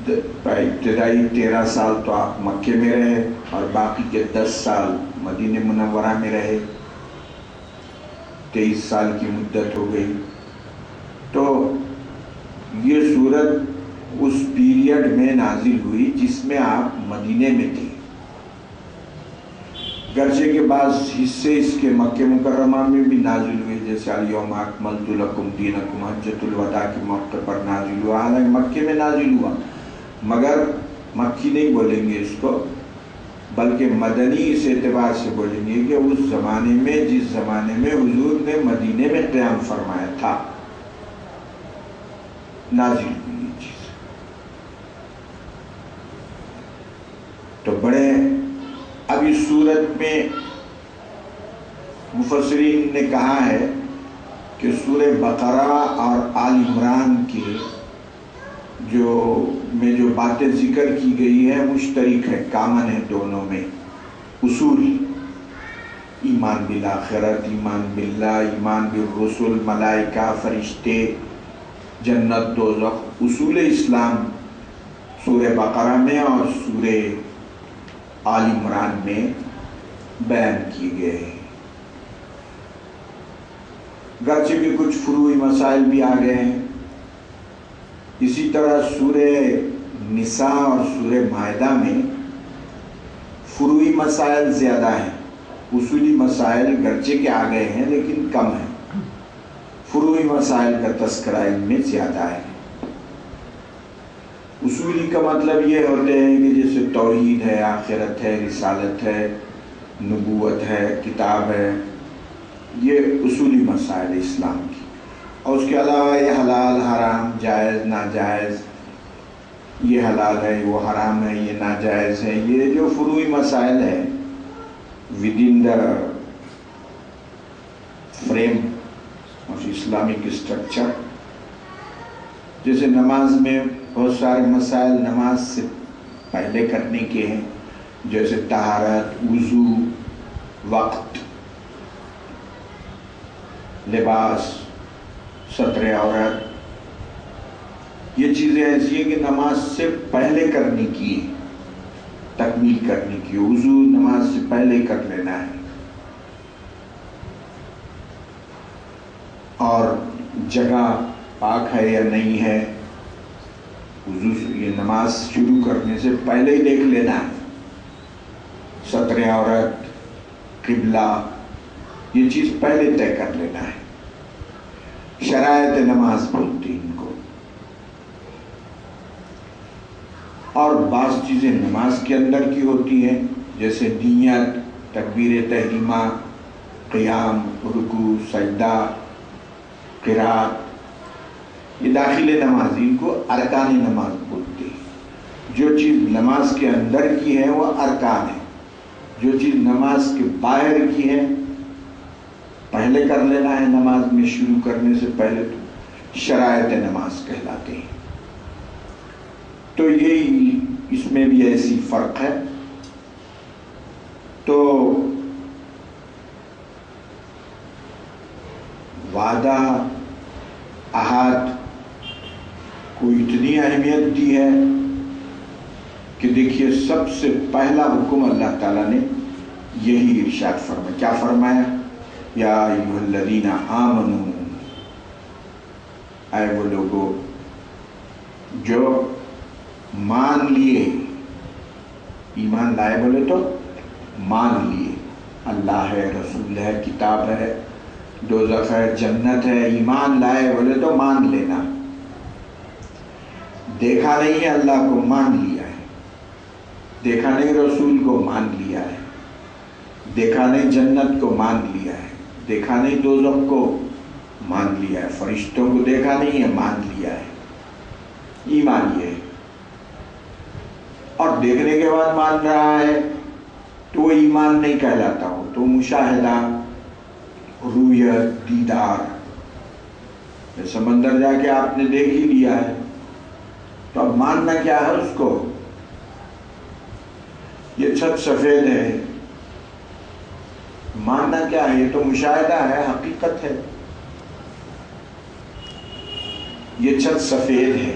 ابتدائی 13 سال تو آپ مکے میں رہے اور باقی کے 10 سال مدینہ منورہ میں رہے، 23 سال کی مدت ہو گئی۔ تو یہ سورت اس پیریڈ میں نازل ہوئی جس میں آپ مدینے میں تھے، گرچہ کے بعض حصے اس کے مکہ مکرمہ میں بھی نازل ہوئے، جیسے الیوم اکملت لکم دینکم حجۃ الوداع کے موقع پر نازل ہوا، حالانکہ مکے میں نازل ہوا، مگر مکی نہیں بولیں گے اس کو، بلکہ مدنی اس اعتبار سے بولیں گے کہ اس زمانے میں جس زمانے میں حضور نے مدینے میں قیام فرمایا تھا نازل ہوئی یہ چیز۔ تو بڑے اب اس صورت میں مفسرین نے کہا ہے کہ سورہ بقرہ اور آل عمران کے جو باتیں ذکر کی گئی ہے مشترک ہے، کامن ہے دونوں میں، اصول، ایمان بالآخرت، ایمان باللہ، ایمان بالرسل، ملائکہ، فرشتے، جنت، دوزخ، اصول اسلام سورہ بقرہ میں اور سورہ آل عمران میں بیان کیے گئے ہیں، گرچہ کہ کچھ فروعی مسائل بھی آ گئے ہیں۔ اسی طرح سورہ نساء اور سورہ مائدہ میں فروعی مسائل زیادہ ہیں، اصولی مسائل گرچہ کے آ گئے ہیں لیکن کم ہیں، فروعی مسائل کا تذکرہ ان میں زیادہ ہے۔ اصولی کا مطلب یہ ہوتے ہیں کہ جیسے توحید ہے، آخرت ہے، رسالت ہے، نبوت ہے، کتاب ہے، یہ اصولی مسائل اسلام کی، اور اس کے علاوہ یہ حلال حرام، جائز ناجائز، یہ حلال ہے وہ حرام ہے، یہ ناجائز ہے، یہ جو فروعی مسائل ہیں within the frame of Islamic structure۔ جیسے نماز میں بہت سارے مسائل نماز سے پہلے کرنے کے ہیں، جیسے طہارت، وضو، وقت، لباس، ستر عورت، یہ چیزیں ایسی ہیں کہ نماز سے پہلے کرنے کی ہیں، تکمیل کرنے کی، وضو نماز سے پہلے کر لینا ہے، اور جگہ پاک ہے یا نہیں ہے، وضو یہ نماز شروع کرنے سے پہلے ہی دیکھ لینا ہے، ستر عورت، قبلہ، یہ چیز پہلے طے کر لینا ہے، شرائط نماز بولتے ہیں ان کو۔ اور بعض چیزیں نماز کے اندر کی ہوتی ہیں، جیسے نیت، تکبیر تحریمہ، قیام، رکوع، سجدہ، قرات، یہ داخل نماز، ان کو ارکان نماز بولتے ہیں۔ جو چیز نماز کے اندر کی ہے وہ ارکان ہے، جو چیز نماز کے باہر کی ہے پہلے کر لینا ہے، نماز میں شروع کرنے سے پہلے، تو شرائط نماز کہلاتے ہیں۔ تو یہ اس میں بھی ایسی فرق ہے۔ تو وعدہ عہد کو اتنی اہمیت دی ہے کہ دیکھیے سب سے پہلا حکم اللہ تعالیٰ نے یہی ارشاد فرمایا، کیا فرمایا؟ یا ایھا الذین آمنوا، اے وہ لوگوں جو مان لیے، ایمان لائے بولے تو مان لیے، اللہ ہے، رسول ہے، کتاب ہے، دوزخ ہے، جنت ہے، ایمان لائے بولے تو مان لینا، دیکھا نہیں ہے اللہ کو مان لیا ہے، دیکھا نہیں رسول کو مان لیا ہے، دیکھا نہیں جنت کو مان لیا ہے، دیکھا نہیں دوزخ کو مان لیا ہے، فرشتوں کو دیکھا نہیں ہے مان لیا ہے، ایمان یہ ہے۔ اور دیکھنے کے بعد مان رہا ہے تو وہ ایمان نہیں کہلاتا ہو، تو مشاہدہ، رویت، دیدار، سمندر جا کے آپ نے دیکھ ہی لیا ہے تو اب ماننا کیا ہے اس کو؟ یہ چھت سفید ہے، ماننا کیا ہے؟ یہ تو مشاہدہ ہے، حقیقت ہے، یہ چھت سفید ہے،